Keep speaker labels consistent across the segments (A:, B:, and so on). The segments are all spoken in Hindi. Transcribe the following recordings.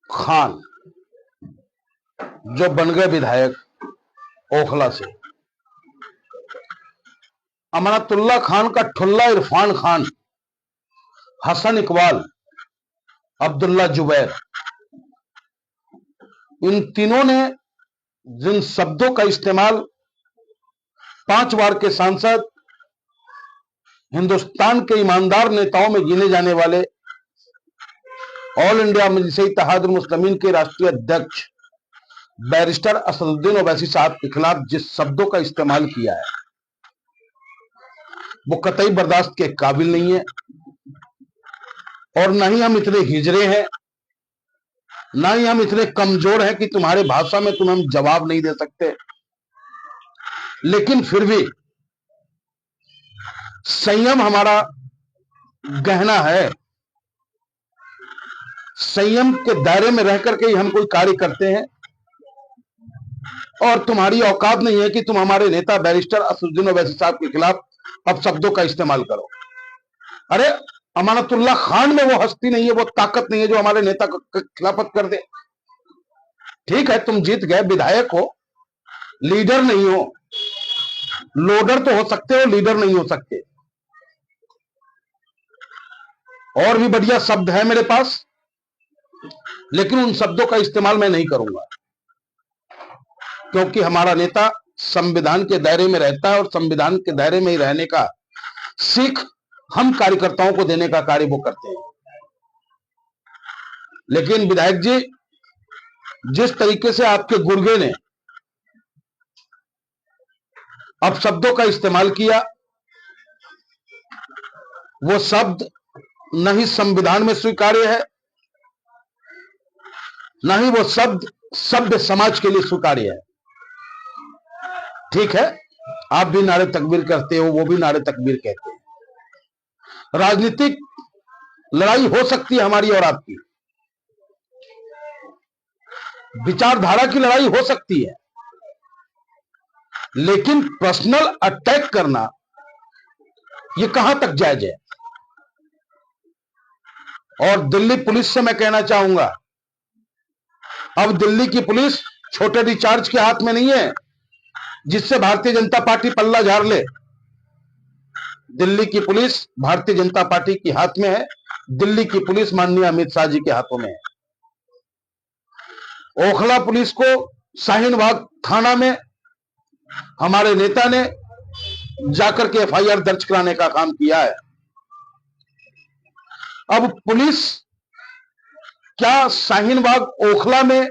A: खान जो बन गए विधायक ओखला से, अमानतुल्लाह खान का ठुल्ला इरफान खान, हसन इकबाल, अब्दुल्ला जुबैर, इन तीनों ने जिन शब्दों का इस्तेमाल 5 बार के सांसद, हिंदुस्तान के ईमानदार नेताओं में गिने जाने वाले ऑल इंडिया मजलिस इत्तेहादुल मुस्लिमीन के राष्ट्रीय अध्यक्ष बैरिस्टर असदुद्दीन ओवैसी साहब के खिलाफ जिस शब्दों का इस्तेमाल किया है वो कतई बर्दाश्त के काबिल नहीं है। और ना ही हम इतने हिजरे हैं, ना ही हम इतने कमजोर हैं कि तुम्हारे भाषा में तुम्हें हम जवाब नहीं दे सकते। लेकिन फिर भी संयम हमारा गहना है, संयम के दायरे में रह करके ही हम कोई कार्य करते हैं। और तुम्हारी औकात नहीं है कि तुम हमारे नेता बैरिस्टर असदुद्दीन ओवैसी साहब के खिलाफ अब शब्दों का इस्तेमाल करो। अरे अमानतुल्लाह खान में वो हस्ती नहीं है, वो ताकत नहीं है जो हमारे नेता को खिलाफत कर दे। ठीक है, तुम जीत गए, विधायक हो, लीडर नहीं हो। लोडर तो हो सकते हो, लीडर नहीं हो सकते। और भी बढ़िया शब्द है मेरे पास, लेकिन उन शब्दों का इस्तेमाल मैं नहीं करूंगा, क्योंकि हमारा नेता संविधान के दायरे में रहता है और संविधान के दायरे में ही रहने का सीख हम कार्यकर्ताओं को देने का कार्य वो करते हैं। लेकिन विधायक जी, जिस तरीके से आपके गुर्गे ने अब शब्दों का इस्तेमाल किया, वो शब्द न ही संविधान में स्वीकार्य है, न ही वो शब्द सभ्य समाज के लिए स्वीकार्य है। ठीक है, आप भी नारे तकबीर करते हो, वो भी नारे तकबीर कहते हैं। राजनीतिक लड़ाई हो सकती है हमारी और आपकी, विचारधारा की लड़ाई हो सकती है, लेकिन पर्सनल अटैक करना ये कहां तक जायज है। और दिल्ली पुलिस से मैं कहना चाहूंगा, अब दिल्ली की पुलिस छोटे रिचार्ज के हाथ में नहीं है जिससे भारतीय जनता पार्टी पल्ला झाड़ ले। दिल्ली की पुलिस भारतीय जनता पार्टी के हाथ में है, दिल्ली की पुलिस माननीय अमित शाह जी के हाथों में है। ओखला पुलिस को शाहीन बाग थाना में हमारे नेता ने जाकर के एफआईआर दर्ज कराने का काम किया है। अब पुलिस क्या शाहीन बाग ओखला में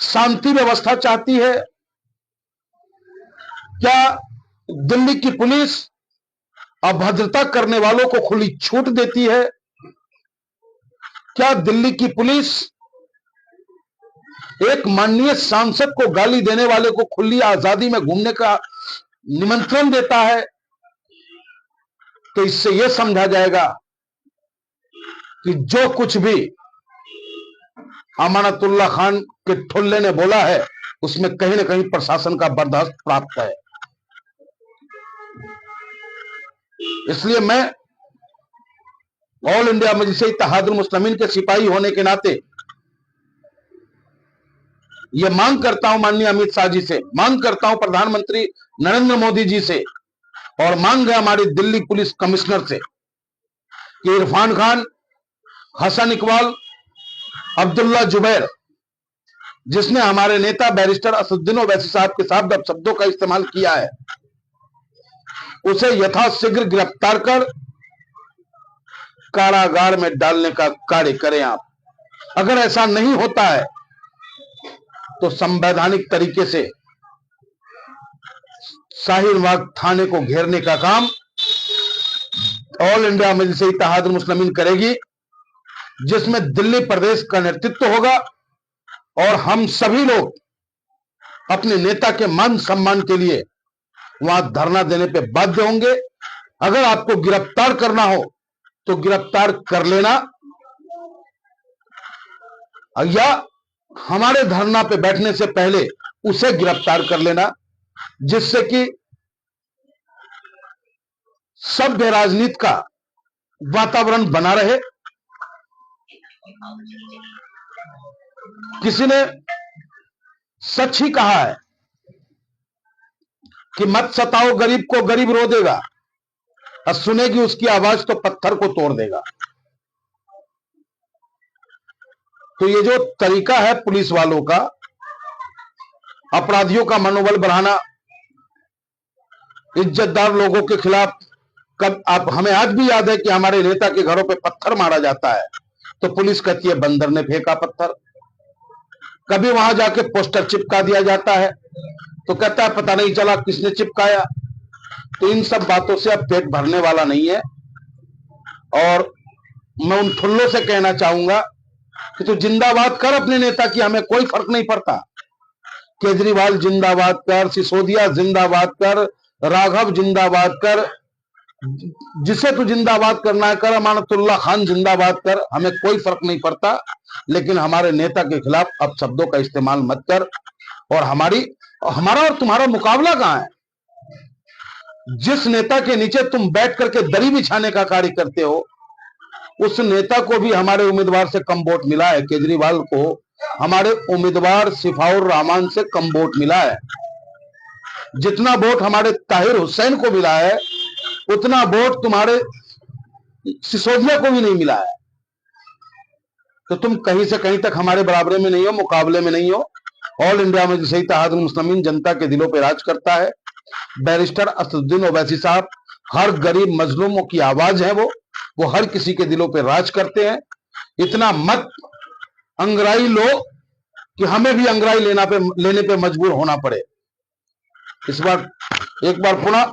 A: शांति व्यवस्था चाहती है? क्या दिल्ली की पुलिस अभद्रता करने वालों को खुली छूट देती है? क्या दिल्ली की पुलिस एक माननीय सांसद को गाली देने वाले को खुली आजादी में घूमने का निमंत्रण देता है? तो इससे यह समझा जाएगा कि जो कुछ भी अमानतुल्लाह खान के ठुल्ले ने बोला है उसमें कहीं ना कहीं प्रशासन का बर्दाश्त प्राप्त है। इसलिए मैं ऑल इंडिया मजलिस इत्तेहादुल मुस्लिमीन के सिपाही होने के नाते यह मांग करता हूं माननीय अमित शाह जी से, मांग करता हूं प्रधानमंत्री नरेंद्र मोदी जी से, और मांग है हमारी दिल्ली पुलिस कमिश्नर से कि इरफान खान, हसन इकबाल, अब्दुल्ला जुबैर, जिसने हमारे नेता बैरिस्टर असदुद्दीन ओवैसी साहब के साथ शब्दों का इस्तेमाल किया है, उसे यथाशीघ्र गिरफ्तार कर कारागार में डालने का कार्य करें आप। अगर ऐसा नहीं होता है तो संवैधानिक तरीके से शाहीन बाग थाने को घेरने का काम ऑल इंडिया मजलिस इत्तेहादुल मुस्लिमीन करेगी, जिसमें दिल्ली प्रदेश का नेतृत्व होगा और हम सभी लोग अपने नेता के मान सम्मान के लिए वहां धरना देने पे बाध्य होंगे। अगर आपको गिरफ्तार करना हो तो गिरफ्तार कर लेना, या हमारे धरना पे बैठने से पहले उसे गिरफ्तार कर लेना, जिससे कि सभ्य राजनीति का वातावरण बना रहे किसी ने सच ही कहा है कि मत सताओ गरीब को, गरीब रो देगा, और सुनेगी उसकी आवाज तो पत्थर को तोड़ देगा। तो ये जो तरीका है पुलिस वालों का अपराधियों का मनोबल बढ़ाना, इज्जतदार लोगों के खिलाफ, कब आप हमें आज भी याद है कि हमारे नेता के घरों पे पत्थर मारा जाता है तो पुलिस कहती है बंदर ने फेंका पत्थर। कभी वहां जाके पोस्टर चिपका दिया जाता है तो कहता है पता नहीं चला किसने चिपकाया। तो इन सब बातों से अब पेट भरने वाला नहीं है। और मैं उन ठुल्लों से कहना चाहूंगा कि तू जिंदाबाद कर अपने नेता की, हमें कोई फर्क नहीं पड़ता। केजरीवाल जिंदाबाद कर, सिसोदिया जिंदाबाद कर, राघव जिंदाबाद कर, जिसे तू जिंदाबाद करना है कर, अमानतुल्लाह खान जिंदाबाद कर, हमें कोई फर्क नहीं पड़ता। लेकिन हमारे नेता के खिलाफ अब शब्दों का इस्तेमाल मत कर। और हमारा और तुम्हारा मुकाबला कहां है? जिस नेता के नीचे तुम बैठ करके दरी बिछाने का कार्य करते हो, उस नेता को भी हमारे उम्मीदवार से कम वोट मिला है। केजरीवाल को हमारे उम्मीदवार सिफाउर रहमान से कम वोट मिला है। जितना वोट हमारे ताहिर हुसैन को मिला है उतना वोट तुम्हारे सिसोदिया को भी नहीं मिला है। तो तुम कहीं से कहीं तक हमारे बराबरे में नहीं हो, मुकाबले में नहीं हो। ऑल इंडिया में जैसे इत्तेहादुल मुस्लिमीन जनता के दिलों पे राज करता है। बैरिस्टर असदुद्दीन ओवैसी साहब हर गरीब मजलूमों की आवाज है, वो हर किसी के दिलों पे राज करते हैं। इतना मत अंगराई लो कि हमें भी अंगराई लेने पे मजबूर होना पड़े। इस बार एक बार पुनः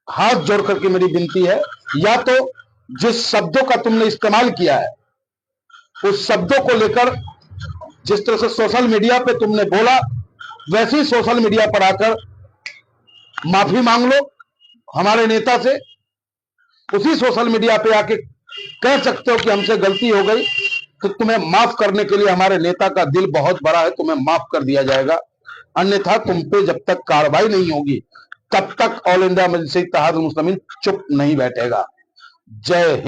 A: हाथ जोड़ करके मेरी विनती है, या तो जिस शब्दों का तुमने इस्तेमाल किया है उस शब्दों को लेकर, जिस तरह से सोशल मीडिया पे तुमने बोला वैसे ही सोशल मीडिया पर आकर माफी मांग लो हमारे नेता से। उसी सोशल मीडिया पे आके कह सकते हो कि हमसे गलती हो गई, तो तुम्हें माफ करने के लिए हमारे नेता का दिल बहुत बड़ा है, तुम्हें माफ कर दिया जाएगा। अन्यथा तुम पे जब तक कार्रवाई नहीं होगी तब तक ऑल इंडिया मजलिस इत्तेहादुल मुस्लिमीन चुप नहीं बैठेगा। जय हिंद।